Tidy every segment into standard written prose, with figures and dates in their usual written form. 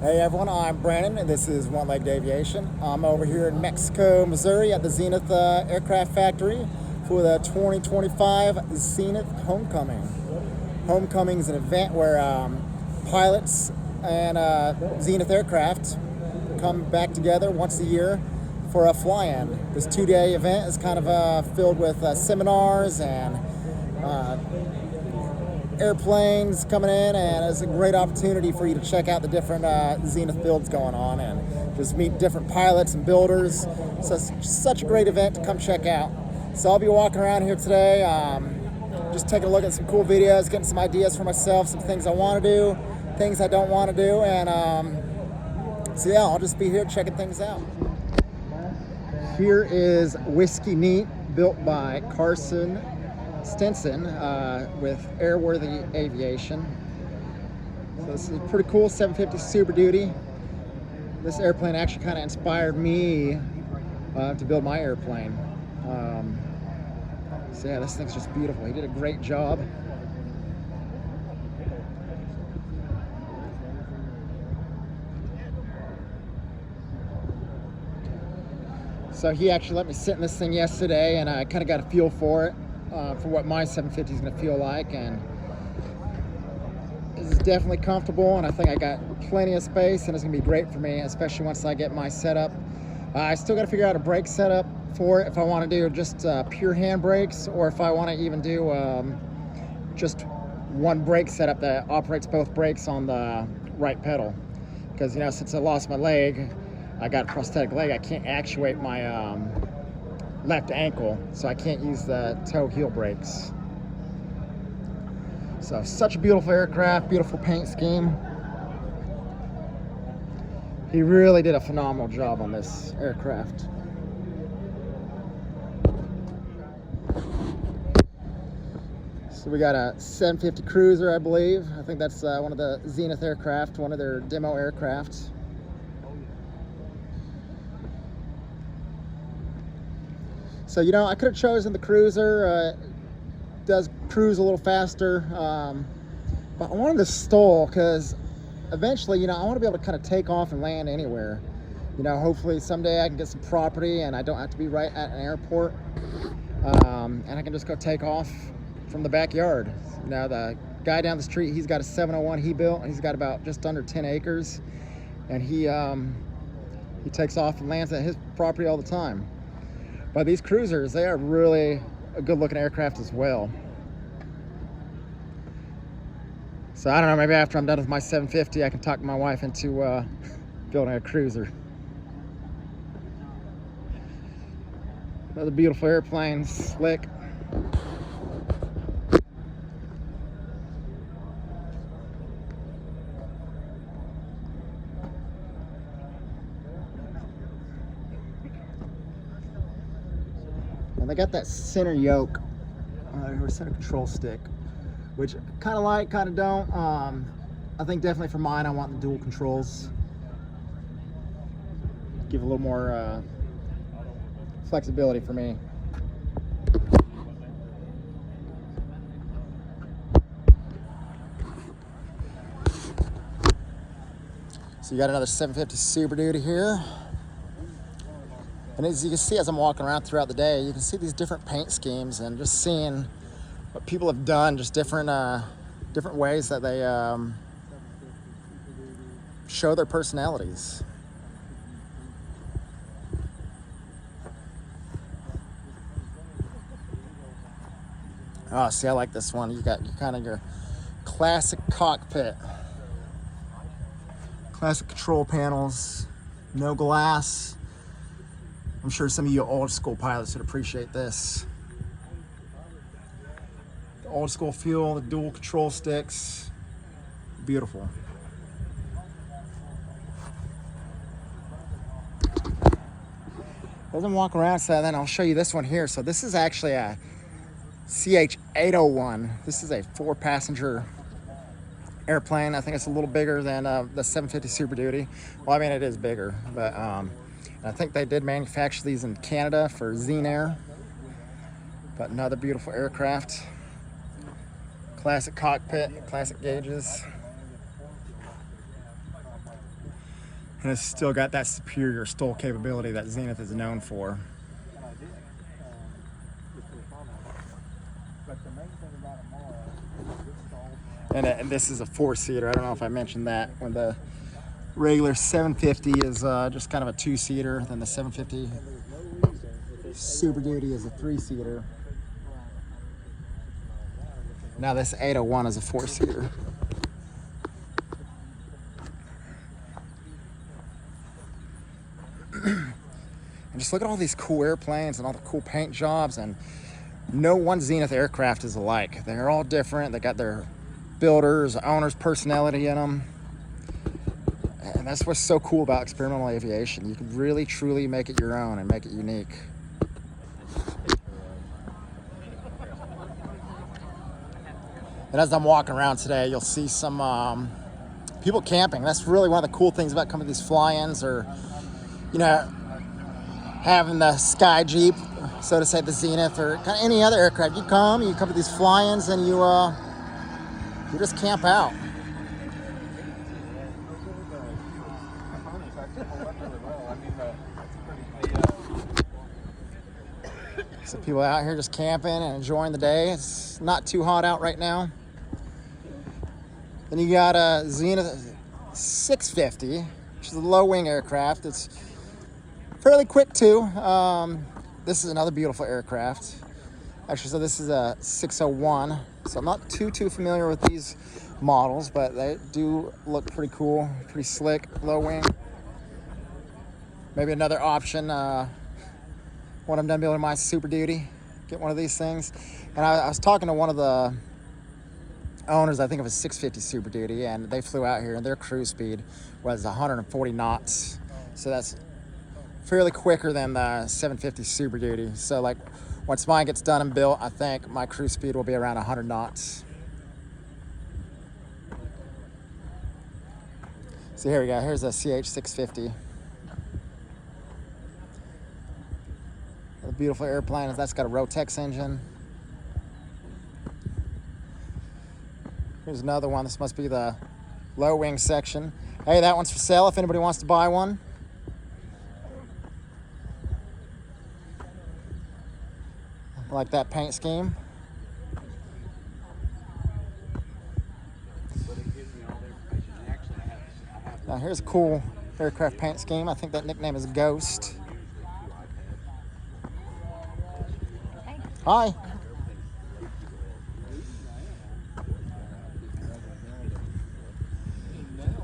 Hey everyone, I'm Brandon and this is One-Legged Aviation. I'm over here in Mexico, Missouri at the Zenith Aircraft Factory for the 2025 Zenith Homecoming. Homecoming is an event where pilots and Zenith aircraft come back together once a year for a fly-in. This two-day event is kind of filled with seminars and airplanes coming in, and it's a great opportunity for you to check out the different Zenith builds going on and just meet different pilots and builders. So it's such a great event to come check out. So I'll be walking around here today, just taking a look at some cool videos, getting some ideas for myself, some things I want to do, things I don't want to do, and so yeah, I'll just be here checking things out. Here is Whiskey Neat, built by Carson Stinson with Airworthy Aviation. So this is pretty cool, 750 Superduty. This airplane actually kind of inspired me to build my airplane. So yeah, this thing's just beautiful. He did a great job. So he actually let me sit in this thing yesterday, and I kind of got a feel for it. For what my 750 is going to feel like, and this is definitely comfortable, and I think I got plenty of space, and it's going to be great for me, especially once I get my setup. I still got to figure out a brake setup for it, if I want to do just pure hand brakes, or if I want to even do just one brake setup that operates both brakes on the right pedal. Because, you know, since I lost my leg, I got a prosthetic leg, I can't actuate my left ankle, so I can't use the toe heel brakes. So such a beautiful aircraft, beautiful paint scheme. He really did a phenomenal job on this aircraft. So we got a 750 Cruiser, I believe. I think that's one of the Zenith aircraft, one of their demo aircraft. So, you know, I could have chosen the Cruiser. Does cruise a little faster, but I wanted the STOL because eventually, you know, I want to be able to kind of take off and land anywhere. You know, hopefully someday I can get some property and I don't have to be right at an airport, and I can just go take off from the backyard. You know, the guy down the street, he's got a 701 he built. He's got about just under 10 acres, and he takes off and lands at his property all the time. But these Cruisers, they are really a good looking aircraft as well. So I don't know, maybe after I'm done with my 750, I can talk my wife into building a Cruiser. Another beautiful airplane, slick. And they got that center yoke, or center control stick, which kind of like, kind of don't. I think definitely for mine, I want the dual controls. Give a little more flexibility for me. So you got another 750 Superduty here. And as you can see, as I'm walking around throughout the day, you can see these different paint schemes and just seeing what people have done, just different ways that they show their personalities. Oh, see, I like this one. You got kind of your classic cockpit, classic control panels, no glass. I'm sure some of you old school pilots would appreciate this. The old school feel, the dual control sticks, beautiful. As I'm walking around, so then I'll show you this one here. So this is actually a CH-801. This is a 4-passenger airplane. I think it's a little bigger than the 750 Superduty. Well, I mean, it is bigger, but I think they did manufacture these in Canada for Zenair. But another beautiful aircraft. Classic cockpit, classic gauges. And it's still got that superior STOL capability that Zenith is known for. And this is a 4-seater. I don't know if I mentioned that. When the regular 750 is just kind of a 2-seater, then the 750 Super Duty is a 3-seater. Now this 801 is a 4-seater. And just look at all these cool airplanes and all the cool paint jobs, and no one Zenith aircraft is alike. They're all different. They got their builders, owners' personality in them. And that's what's so cool about experimental aviation. You can really, truly make it your own and make it unique. And as I'm walking around today, you'll see some people camping. That's really one of the cool things about coming to these fly-ins, or, you know, having the Sky Jeep, so to say, the Zenith, or kind of any other aircraft. You come to these fly-ins, and you just camp out. So people out here just camping and enjoying the day. It's not too hot out right now. Then you got a Zenith 650, which is a low-wing aircraft. It's fairly quick too. This is another beautiful aircraft. Actually, so this is a 601. So I'm not too familiar with these models, but they do look pretty cool, pretty slick, low-wing. Maybe another option when I'm done building my Super Duty, get one of these things. And I was talking to one of the owners, I think of a 650 Super Duty, and they flew out here, and their cruise speed was 140 knots. So that's fairly quicker than the 750 Super Duty. So like once mine gets done and built, I think my cruise speed will be around 100 knots. So here we go. Here's a CH-650. A beautiful airplane. That's got a Rotex engine. Here's another one. This must be the low wing section. Hey, that one's for sale if anybody wants to buy one. I like that paint scheme. Now here's a cool aircraft paint scheme. I think that nickname is Ghost. Hi.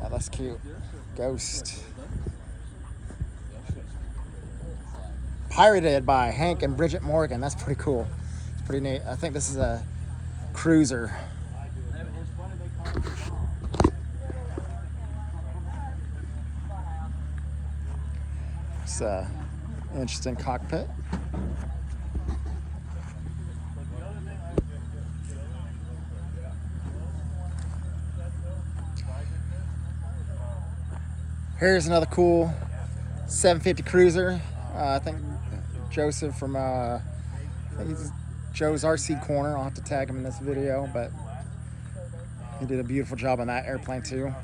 Yeah, that's cute. Ghost. Pirated by Hank and Bridget Morgan. That's pretty cool. It's pretty neat. I think this is a cruiser. It's an interesting cockpit. Here's another cool 750 cruiser. I think Joseph from I think he's Joe's RC Corner. I'll have to tag him in this video, but he did a beautiful job on that airplane too.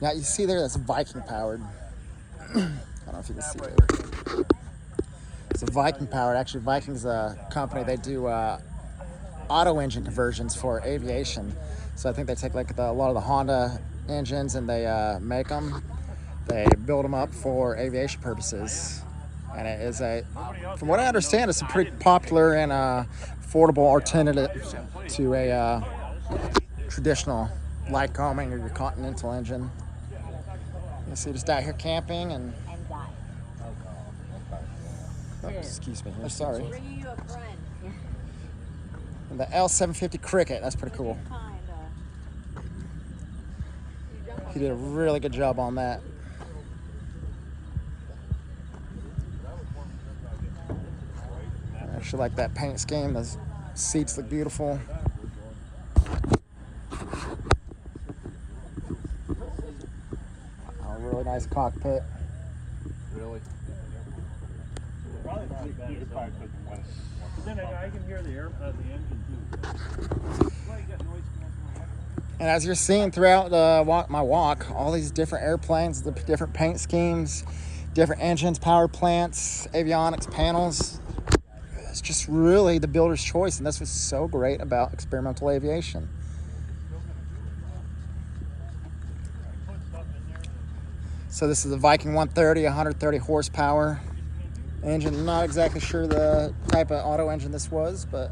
Now you see there, that's Viking powered. I don't know if you can see it. It's a Viking powered. Actually, Viking's a company. They do auto engine conversions for aviation. So I think they take like a lot of the Honda engines and they make them. They build them up for aviation purposes. And it is from what I understand, it's a pretty popular and affordable alternative to a traditional Lycoming or your Continental engine. You see, just out here camping and. Oh, excuse me here, sorry. And the L750 Cricket, that's pretty cool. He did a really good job on that. I actually like that paint scheme. The seats look beautiful. A really nice cockpit. Really? Then I can hear the engine too. And as you're seeing throughout my walk, all these different airplanes, the different paint schemes, different engines, power plants, avionics, panels. It's just really the builder's choice, and that's what's so great about experimental aviation. So this is a Viking 130, 130 horsepower engine. I'm not exactly sure the type of auto engine this was, but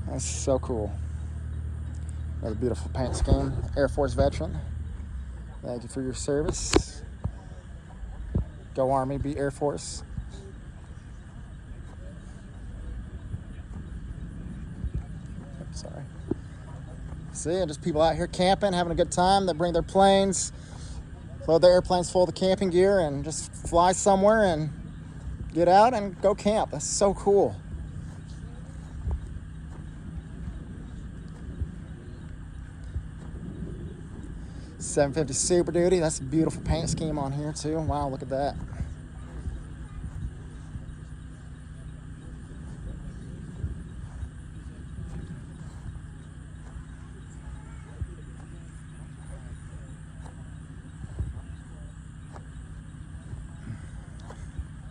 that's so cool. Another beautiful paint scheme. Air Force veteran. Thank you for your service. Go Army, be Air Force. Oops, sorry. See, just people out here camping, having a good time. They bring their planes, load their airplanes full of the camping gear, and just fly somewhere and get out and go camp. That's so cool. .750 Superduty. That's a beautiful paint scheme on here too. Wow, look at that.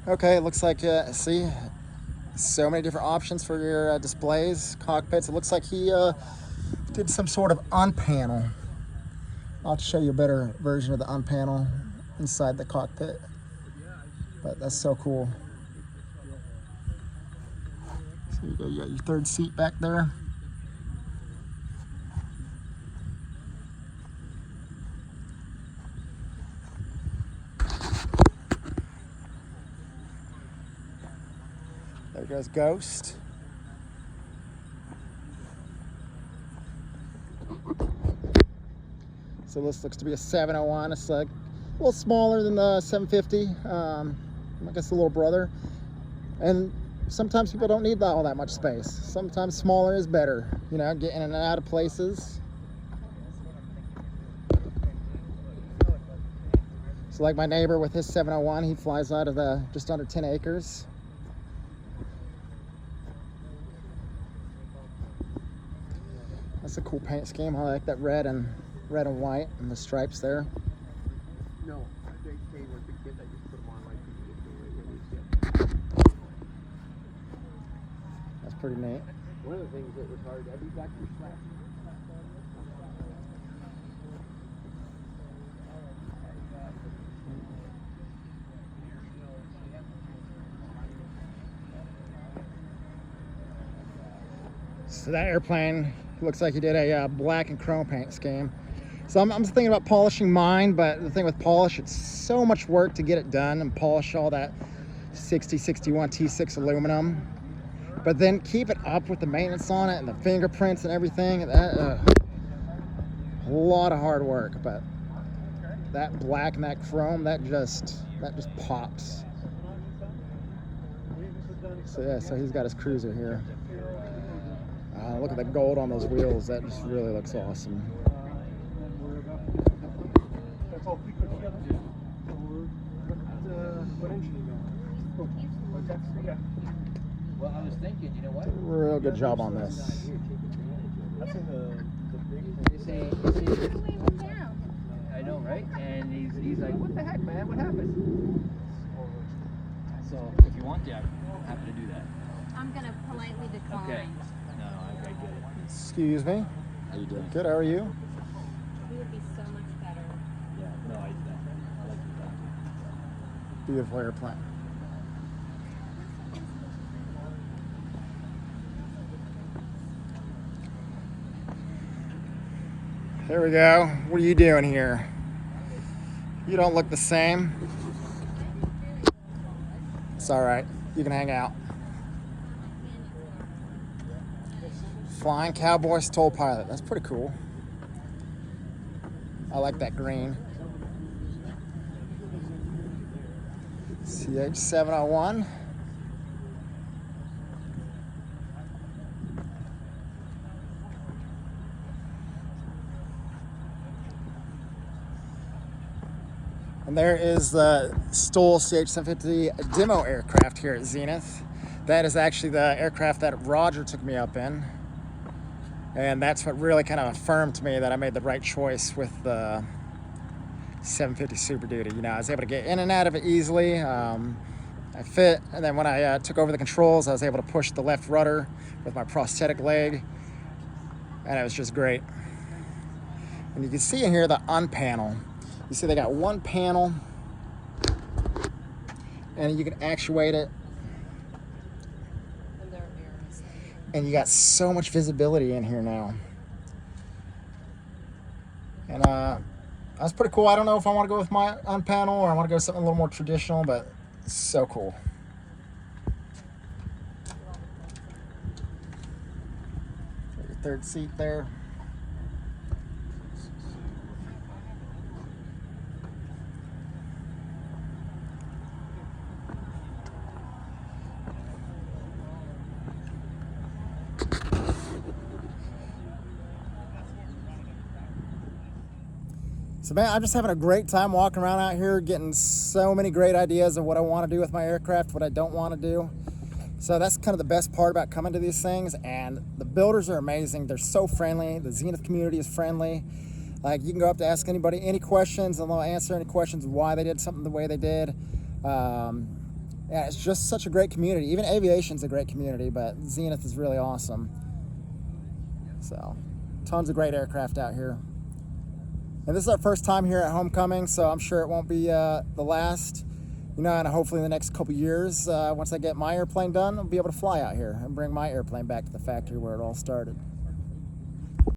Okay, it looks like, see, so many different options for your displays, cockpits. It looks like he did some sort of unpanel. I'll show you a better version of the unpanel inside the cockpit. But that's so cool. So you got your third seat back there. There goes Ghost. So this looks to be a 701. It's like a little smaller than the 750. I guess the little brother. And sometimes people don't need all that much space. Sometimes smaller is better. You know, getting in and out of places. So like my neighbor with his 701, he flies out of the just under 10 acres. That's a cool paint scheme. I like that red and white and the stripes there. No, they were big kids. I just put them on like people. That's pretty neat. One of the things that was hard, I'd be back to slack. So that airplane looks like he did a black and chrome paint scheme. So I'm thinking about polishing mine, but the thing with polish, it's so much work to get it done and polish all that 6061 T6 aluminum. But then keep it up with the maintenance on it and the fingerprints and everything. A lot of hard work, but that black and that chrome, that just pops. So yeah, so he's got his cruiser here. Look at the gold on those wheels. That just really looks awesome. Well, I was thinking, you know what? Real good job on this. I know, right? And he's like, what the heck, man? What happened? So, if you want to, I'm happy to do that. I'm going to politely decline. Okay. No, I get it. Excuse me. How you doing? Good, how are you? We would be so much better. Yeah, no, I like that. Beautiful airplane. There we go. What are you doing here? You don't look the same. It's all right. You can hang out. Flying Cowboy Stoll Pilot. That's pretty cool. I like that green. CH-701. And there is the Stoll CH-750 demo aircraft here at Zenith That is actually the aircraft that Roger took me up in. And that's what really kind of affirmed to me that I made the right choice with the 750 Super Duty. You know, I was able to get in and out of it easily. I fit, and then when I took over the controls, I was able to push the left rudder with my prosthetic leg, and it was just great. And you can see in here the Unpanel. You see they got one panel, and you can actuate it. And you got so much visibility in here now. And that's pretty cool. I don't know if I want to go with my Unpanel or I want to go with something a little more traditional, but it's so cool. Your third seat there. So man, I'm just having a great time walking around out here, getting so many great ideas of what I want to do with my aircraft, what I don't want to do. So that's kind of the best part about coming to these things. And the builders are amazing. They're so friendly. The Zenith community is friendly. Like, you can go up to ask anybody any questions, and they'll answer any questions why they did something the way they did. Yeah, it's just such a great community. Even Aviation's a great community, but Zenith is really awesome. So tons of great aircraft out here. And this is our first time here at Homecoming, so I'm sure it won't be the last. You know, and hopefully in the next couple years, once I get my airplane done, I'll be able to fly out here and bring my airplane back to the factory where it all started.